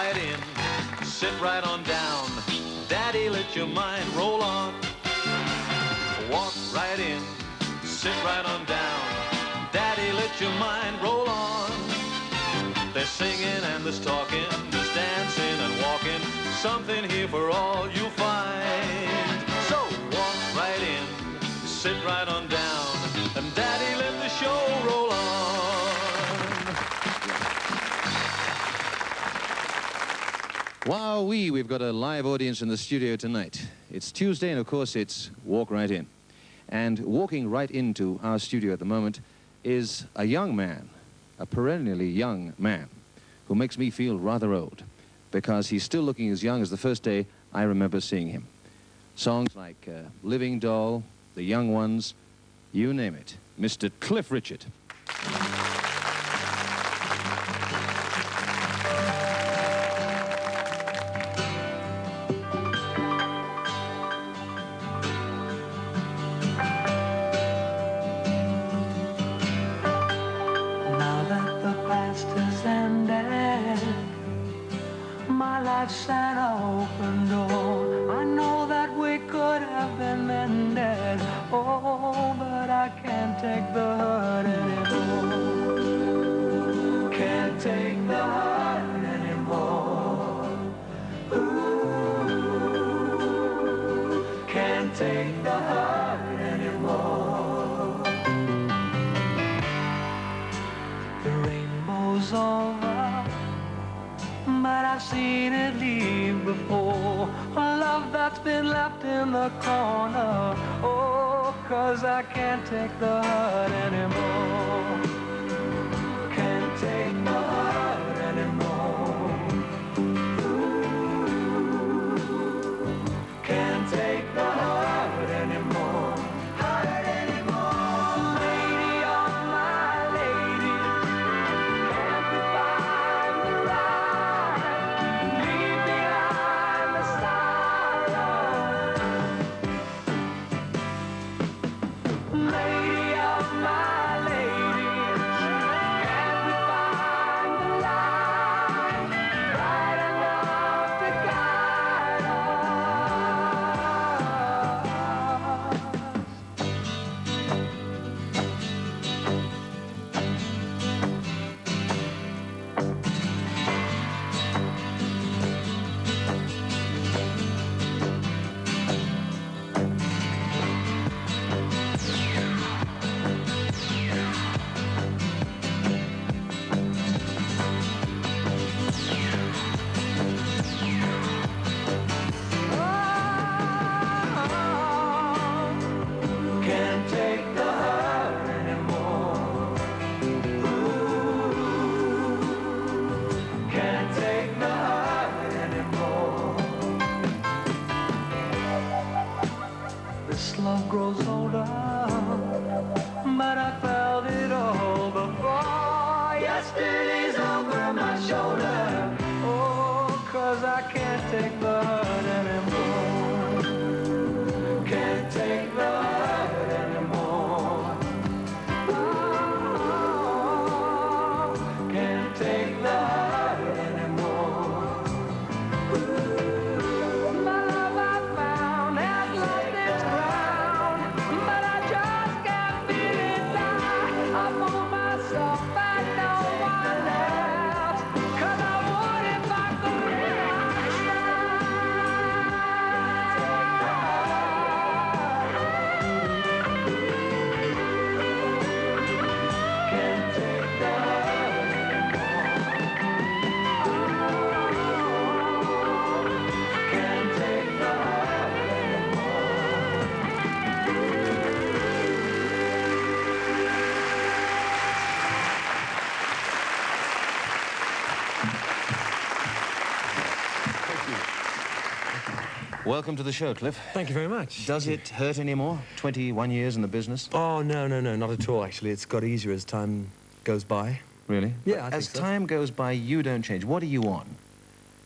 right in, sit right on down. Daddy, let your mind roll on. Walk right in, sit right on down. Daddy, let your mind roll on. There's singing and there's talking, there's dancing and walking. Something here for all you'll find. So walk right in, sit right on down, and Daddy, let the show roll on. Wowee, we've got a live audience in the studio tonight. It's Tuesday, and of course it's Walk Right In. And walking right into our studio at the moment is a young man, a perennially young man, who makes me feel rather old, because he's still looking as young as the first day I remember seeing him. Songs like Living Doll, The Young Ones, you name it. Mr. Cliff Richard. Life's an open door. I know that we could have been mended. Oh, but I can't take the hurt anymore. Can't take the hurt anymore. Ooh, can't take the hurt anymore. The rainbow's over, but I've seen it leave before. A love that's been left in the corner. Oh, 'cause I can't take the hurt anymore. Can't take the hurt anymore. Ooh, can't take the hurt anymore. Hurt anymore. Lady, oh my lady, can't we find the right? Leave behind the sorrow. Lady of my lady, can't we find the light, bright enough to guide us? Can't take the hurt anymore. Ooh, can't take the hurt anymore. This love grows older, but I felt it all before. Yesterday's over my shoulder. Oh, 'cause I can't take the hurt anymore. Can't take the hurt anymore. Oh, can't take the hurt anymore. Ooh, my love I found has lost its ground, but I just can't feel it die. I found myself and no one else, 'cause I would if I could realize can't take the hurt anymore. Can't take the hurt Welcome to the show, Cliff. Thank you very much. Does it hurt anymore? 21 years in the business? Oh, no, not at all, actually. It's got easier as time goes by. Really? Yeah, I As think so. time goes by, you don't change. What are you on?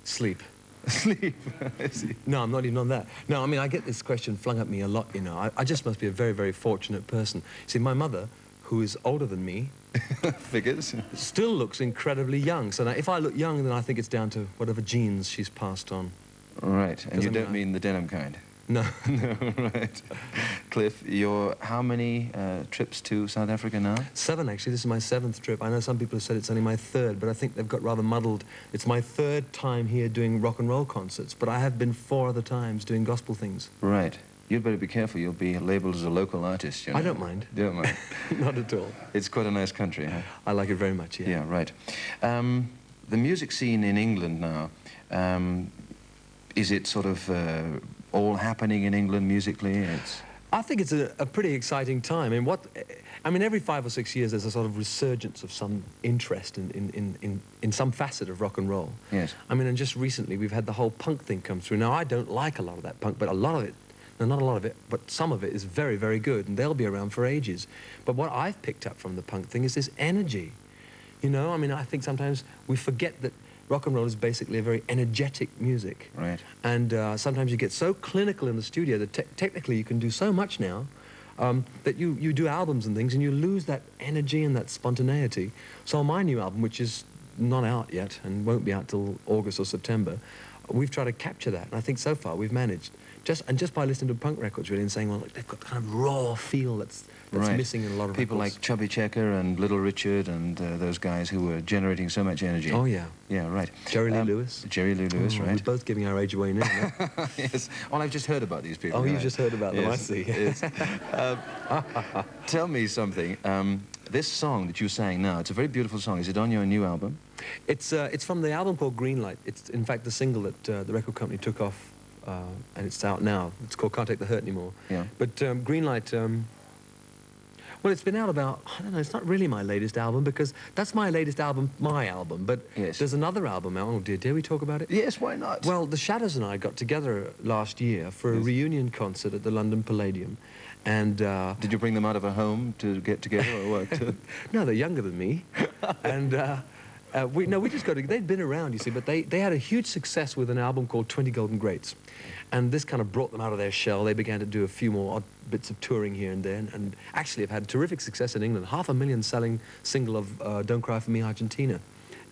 Sleep. Sleep. I see. No, I'm not even on that. No, I mean, I get this question flung at me a lot, you know. I just must be a very, very fortunate person. See, my mother, who is older than me, Figures. Still looks incredibly young. So now, if I look young, then I think it's down to whatever genes she's passed on. Right, and you I mean, don't mean the denim kind? No. No, right. Cliff, you're how many trips to South Africa now? 7, actually. This is my 7th trip. I know some people have said it's only my 3rd, but I think they've got rather muddled. It's my 3rd time here doing rock and roll concerts, but I have been 4 other times doing gospel things. Right. You'd better be careful. You'll be labelled as a local artist, you know. I don't mind. You don't mind? Not at all. It's quite a nice country, huh? I like it very much, yeah. Yeah, right. The music scene in England now, is it sort of all happening in England musically? I think it's a pretty exciting time. I mean, every 5 or 6 years there's a sort of resurgence of some interest in some facet of rock and roll. Yes. I mean, and just recently we've had the whole punk thing come through. Now, I don't like a lot of that punk, but a lot of it, no, not a lot of it, but some of it is very, very good, and they'll be around for ages. But what I've picked up from the punk thing is this energy. You know, I mean, I think sometimes we forget that rock and roll is basically a very energetic music. Right. And sometimes you get so clinical in the studio that technically you can do so much now that you do albums and things and you lose that energy and that spontaneity. So on my new album, which is not out yet and won't be out till August or September, we've tried to capture that. And I think so far we've managed. Just by listening to punk records really and saying, well, look, they've got kind of raw feel that's right. missing in a lot of people records. like Chubby Checker and Little Richard and those guys who were generating so much energy. Oh, yeah. Yeah, right. Jerry Lee Lewis. Jerry Lee Lewis, right. We're both giving our age away now. No? Yes. Well, I've just heard about these people. Oh, right? you've just heard about them, yes, I see. Yes. Tell me something. This song that you sang now, it's a very beautiful song. Is it on your new album? It's from the album called Greenlight. It's, in fact, the single that the record company took off, and it's out now. It's called Can't Take the Hurt Anymore. Yeah. But Greenlight, well, it's been out about, I don't know, it's not really my latest album, because that's my latest album, my album. But yes. There's another album out. Oh, dear, dare we talk about it? Yes, why not? Well, the Shadows and I got together last year for a reunion concert at the London Palladium. And did you bring them out of a home to get together or what? No, they're younger than me. And we just got to, they'd been around, you see, but they had a huge success with an album called 20 Golden Greats. And this kind of brought them out of their shell. They began to do a few more odd bits of touring here and there, and actually have had terrific success in England. 500,000 selling single of Don't Cry For Me, Argentina.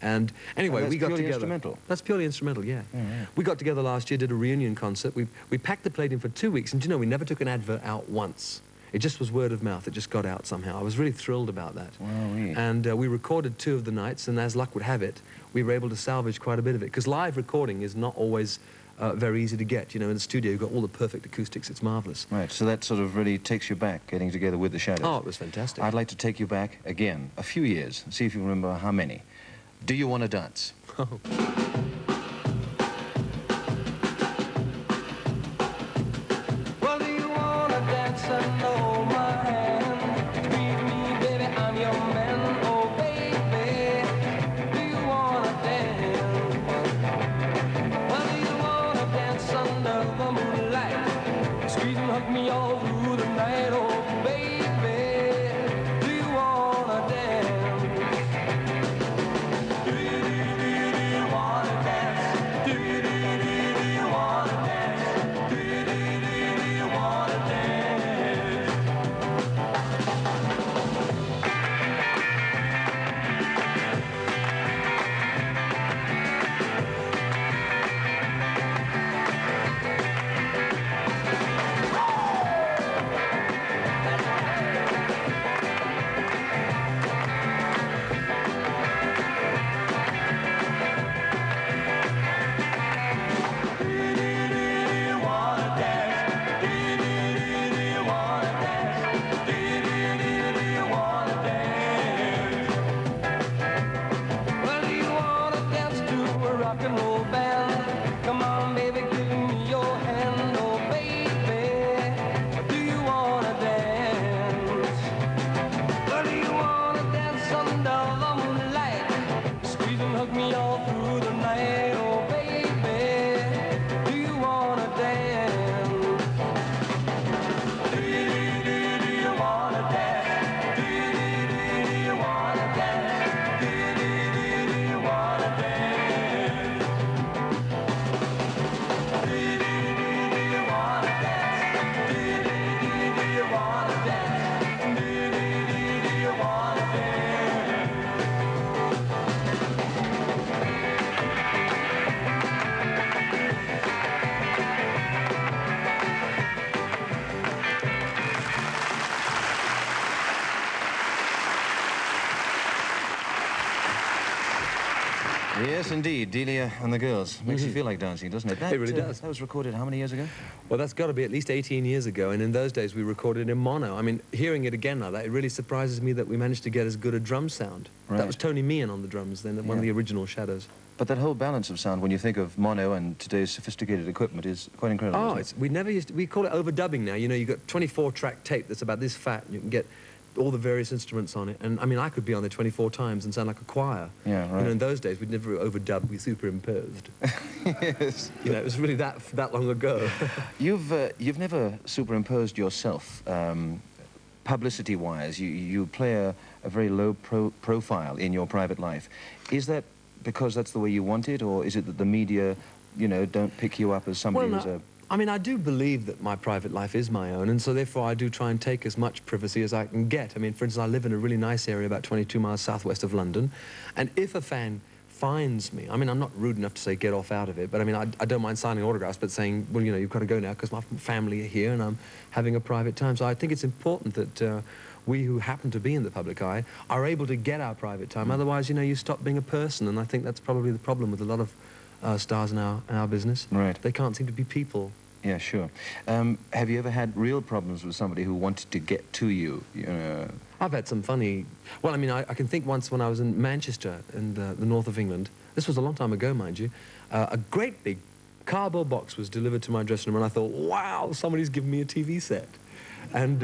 And anyway, we got together. That's purely instrumental? That's purely instrumental, yeah. Yeah. We got together last year, did a reunion concert. We packed the Palladium for 2 weeks, and you know, we never took an advert out once. It just was word of mouth. It just got out somehow. I was really thrilled about that. Wow-wee. And we recorded 2 of the nights, and as luck would have it, we were able to salvage quite a bit of it, because live recording is not always very easy to get. You know, in the studio, you've got all the perfect acoustics. It's marvelous. Right, so that sort of really takes you back, getting together with the Shadows. Oh, it was fantastic. I'd like to take you back again, a few years, see if you remember how many. Do You Want to Dance? Oh. Well, do you wanna dance and hold my hand? Squeeze me, baby, I'm your man. Oh, baby, do you wanna dance? Well, do you wanna dance under the moonlight? Squeeze and hug me all through the night. Oh, baby, do you wanna dance? Do you wanna dance? Do you wanna dance? Do you wanna dance? Yes, indeed. Delia and the Girls. Makes you feel like dancing, doesn't it? It really does. That was recorded how many years ago? Well, that's got to be at least 18 years ago, and in those days we recorded in mono. I mean, hearing it again like that, it really surprises me that we managed to get as good a drum sound. Right. That was Tony Meehan on the drums then, one of the Yeah. original Shadows. But that whole balance of sound, when you think of mono and today's sophisticated equipment, is quite incredible. Oh, isn't we call it overdubbing now. You know, you've got 24-track tape that's about this fat, and you can get all the various instruments on it. And, I mean, I could be on there 24 times and sound like a choir. Yeah, right. You know, in those days, we'd never overdubbed, we superimposed. it? Yes. You know, it was really that long ago. You've never superimposed yourself, publicity-wise. You play a very low profile in your private life. Is that because that's the way you want it, or is it that the media, you know, don't pick you up as somebody who's a... I mean, I do believe that my private life is my own, and so therefore I do try and take as much privacy as I can get. I mean, for instance, I live in a really nice area about 22 miles southwest of London, and if a fan finds me, I mean, I'm not rude enough to say get off out of it, but I mean, I don't mind signing autographs, but saying, well, you know, you've got to go now because my family are here and I'm having a private time. So I think it's important that we who happen to be in the public eye are able to get our private time. Otherwise, you know, you stop being a person, and I think that's probably the problem with a lot of stars in our business. Right. They can't seem to be people. Yeah, sure. Have you ever had real problems with somebody who wanted to get to you? I've had some funny... Well, I mean, I can think once when I was in Manchester in the north of England. This was a long time ago, mind you. A great big cardboard box was delivered to my dressing room, and I thought, wow, somebody's given me a TV set. And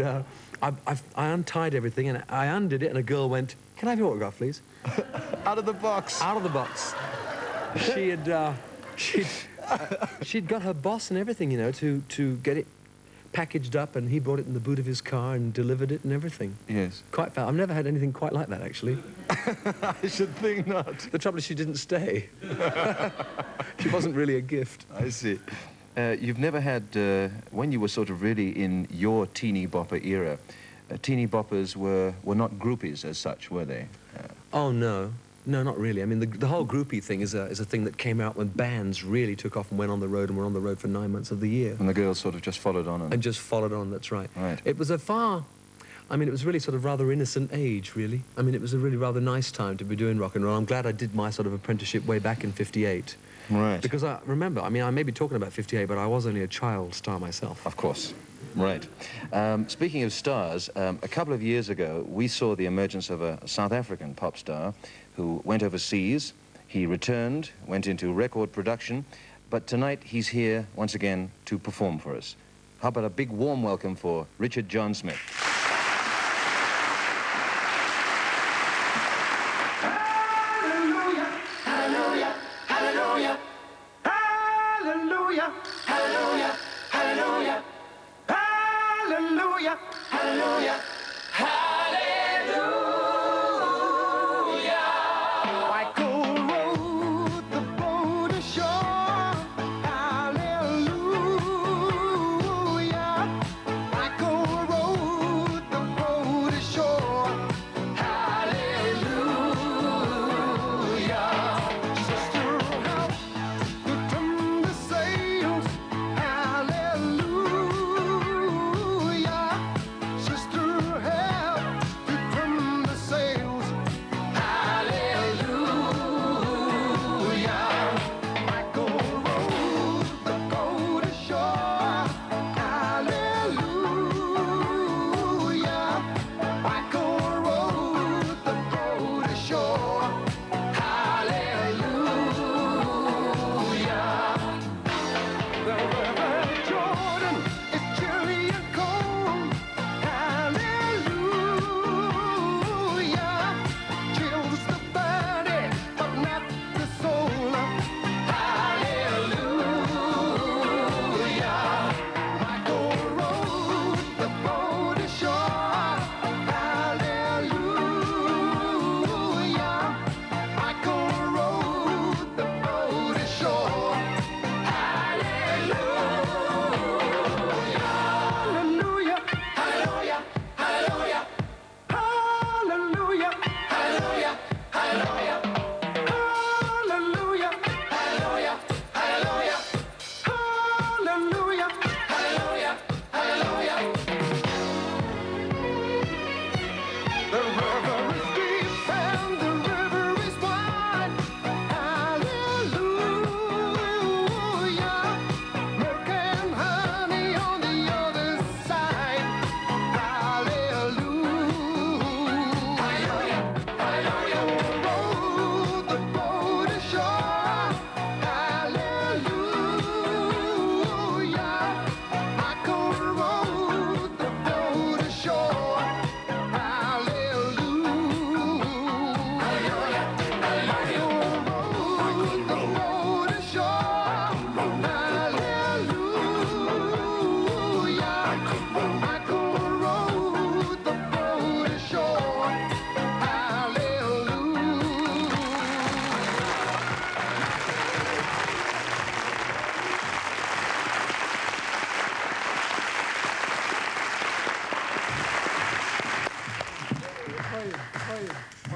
I untied everything, and I undid it, and a girl went, can I have your autograph, please? Out of the box. Out of the box. She'd got her boss and everything, you know, to get it packaged up, and he brought it in the boot of his car and delivered it and everything. Yes. Quite fast. I've never had anything quite like that, actually. I should think not. The trouble is she didn't stay. She wasn't really a gift. I see. You've never had, when you were sort of really in your teeny bopper era, teeny boppers were not groupies as such, were they? Oh, no. No, not really. I mean, the whole groupie thing is a thing that came out when bands really took off and went on the road and were on the road for 9 months of the year. And the girls sort of just followed on. And just followed on, that's right. Right. It was I mean, it was really sort of rather innocent age, really. I mean, it was a really rather nice time to be doing rock and roll. I'm glad I did my sort of apprenticeship way back in '58. Right. Because I remember, I mean, I may be talking about '58, but I was only a child star myself. Of course. Right. Speaking of stars, a couple of years ago, we saw the emergence of a South African pop star who went overseas. He returned, went into record production, but tonight he's here once again to perform for us. How about a big warm welcome for Richard Jon Smith. Hallelujah, hallelujah, hallelujah, hallelujah, hallelujah, hallelujah, hallelujah, hallelujah, hallelujah. Michael rode the boat ashore. Hallelujah. Michael rode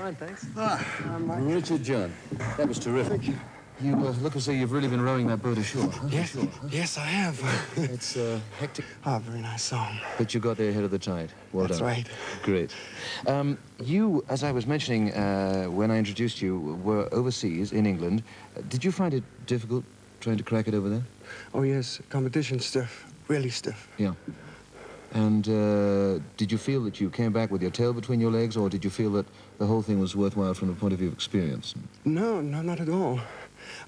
Fine, thanks. Richard Jon, that was terrific. Thank you. You look as though you've really been rowing that boat ashore. Huh? Yes, Ashore, huh? yes, I have. It's hectic. Ah, very nice song. But you got there ahead of the tide. Well That's done. right. Great. You, as I was mentioning when I introduced you, were overseas in England. Did you find it difficult trying to crack it over there? Oh, yes, competition stiff, really stiff. Yeah. And did you feel that you came back with your tail between your legs, or did you feel that the whole thing was worthwhile from the point of view of experience? No, no, not at all.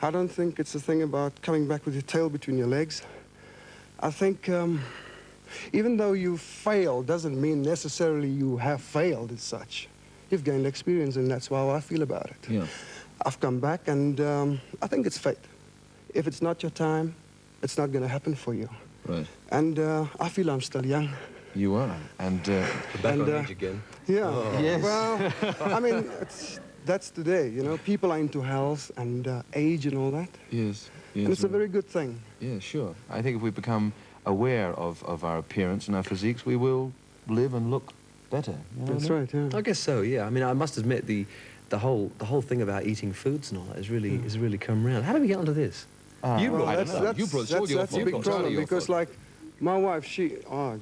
I don't think it's a thing about coming back with your tail between your legs. I think even though you fail doesn't mean necessarily you have failed as such. You've gained experience, and that's how I feel about it. Yeah. I've come back, and I think it's fate. If it's not your time, it's not going to happen for you. Right. And I feel I'm still young. You are. And Back And, on age again. Yeah. Yes. Well, I mean, that's today, you know. People are into health and age and all that. yes. And it's a right. very good thing. Yeah, sure. I think if we become aware of our appearance and our physiques, we will live and look better. You know That's what I mean? right, yeah. I guess so, yeah. I mean, I must admit the whole thing about eating foods and all that has really come around. How did we get onto this? You Well, brought it that's, up. that's, You brought that's, your that's a fault. big It's entirely problem your because, fault. like, my wife, she, I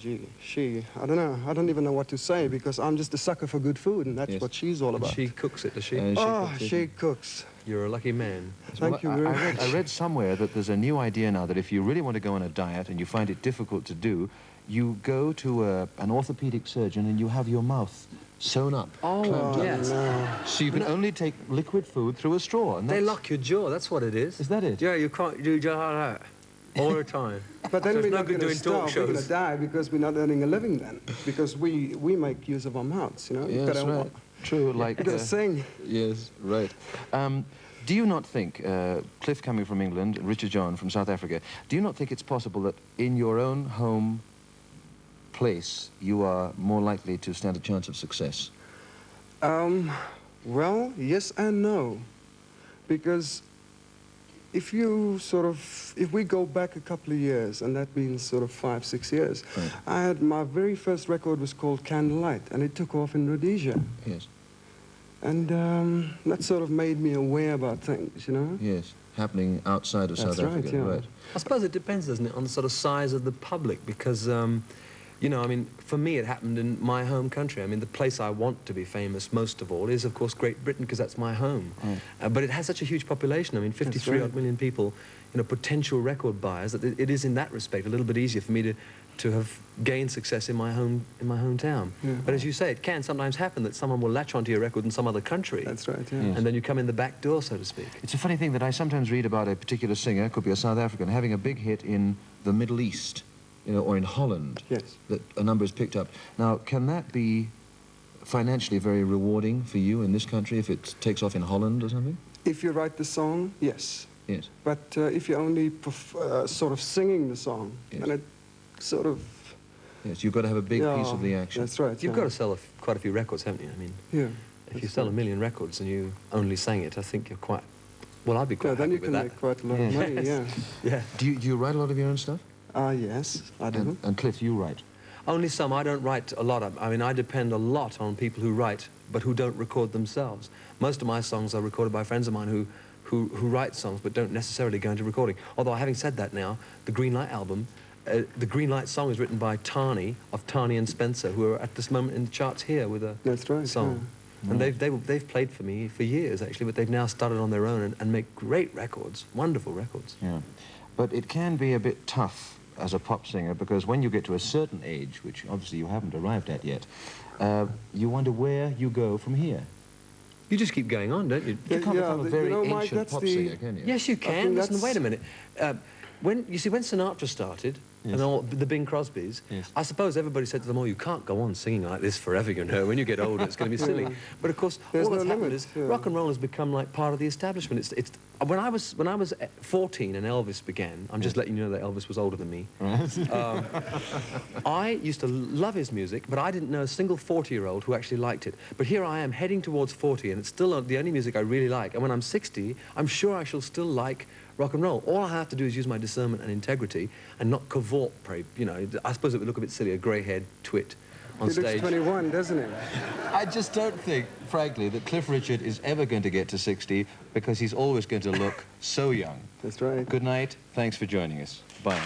don't know. I don't even know what to say because I'm just a sucker for good food, and that's Yes. what she's all And about. she cooks it, does she? And Oh, cooks it. she cooks. You're a lucky man. Thank you very much. I read somewhere that there's a new idea now that if you really want to go on a diet and you find it difficult to do, you go to an orthopedic surgeon and you have your mouth sewn up. Oh, yes. No. So you can only take liquid food through a straw. And They that's- lock your jaw, that's what it is. Is that it? Yeah, you can't do jaw like that all the time. But then So it's we're no not good going to doing talk starve. We're going shows. to die because we're not earning a living then. Because we make use of our mouths, you know. Yeah, that's right. True, like... You got to sing. Yes, right. Do you not think, Cliff coming from England, Richard Jon from South Africa, do you not think it's possible that in your own home place you are more likely to stand a chance of success? Well, yes and no. Because if we go back a couple of years, and that means sort of 5, 6 years, Right. my very first record was called Candlelight, and it took off in Rhodesia. Yes, And that sort of made me aware about things, you know? yes. Happening outside of That's South right, Africa, yeah. right. I suppose it depends, doesn't it, on the sort of size of the public, because, you know, I mean, for me it happened in my home country. I mean, the place I want to be famous most of all is, of course, Great Britain, because that's my home. But it has such a huge population. I mean, 53 right. odd million people, you know, potential record buyers, that it is in that respect a little bit easier for me to have gained success in my hometown. Yeah. But as you say, it can sometimes happen that someone will latch onto your record in some other country. That's right, yeah. Yes. And then you come in the back door, so to speak. It's a funny thing that I sometimes read about a particular singer, could be a South African, having a big hit in the Middle East, you know, or in Holland. Yes. That a number is picked up. Now, can that be financially very rewarding for you in this country if it takes off in Holland or something? If you write the song, yes. Yes. But if you're only sort of singing the song, Yes. and it sort of... Yes, you've got to have a big piece of the action. That's right, You've yeah. got to sell quite a few records, haven't you? I mean, Yeah. if you sell 1 million records and you only sang it, I think you're quite... Well, I'd be quite Yeah, then happy you with can that. make quite a lot of Yes. money, yeah. Yeah. Do you write a lot of your own stuff? Yes, I do. And Cliff, you write? Only some. I don't write a lot. I mean, I depend a lot on people who write, but who don't record themselves. Most of my songs are recorded by friends of mine who write songs, but don't necessarily go into recording. Although, having said that now, the Green Light album, the Green Light song is written by Tani, of Tani and Spencer, who are at this moment in the charts here with a That's right, song. And they've played for me for years, actually, but they've now started on their own and make great records, wonderful records. Yeah. But it can be a bit tough as a pop singer, because when you get to a certain age, which obviously you haven't arrived at yet, you wonder where you go from here. You just keep going on, don't you? You can't become a very Mike, ancient that's pop the- singer, can you? Yes, you think can. Listen, that's- wait a minute. When Sinatra started, Yes. and all the Bing Crosbys, Yes. I suppose everybody said to them, oh, you can't go on singing like this forever, you know. When you get older, it's going to be silly. But of course, There's all that's no happened limit, is yeah. rock and roll has become like part of the establishment. When I was 14 and Elvis began, I'm just letting you know that Elvis was older than me. I used to love his music, but I didn't know a single 40-year-old who actually liked it. But here I am heading towards 40, and it's still the only music I really like. And when I'm 60, I'm sure I shall still like rock and roll. All I have to do is use my discernment and integrity and not cavort, you know. I suppose it would look a bit silly, a grey-haired twit on He looks stage. 21, doesn't he? I just don't think, frankly, that Cliff Richard is ever going to get to 60 because he's always going to look so young. That's right. Good night. Thanks for joining us. Bye.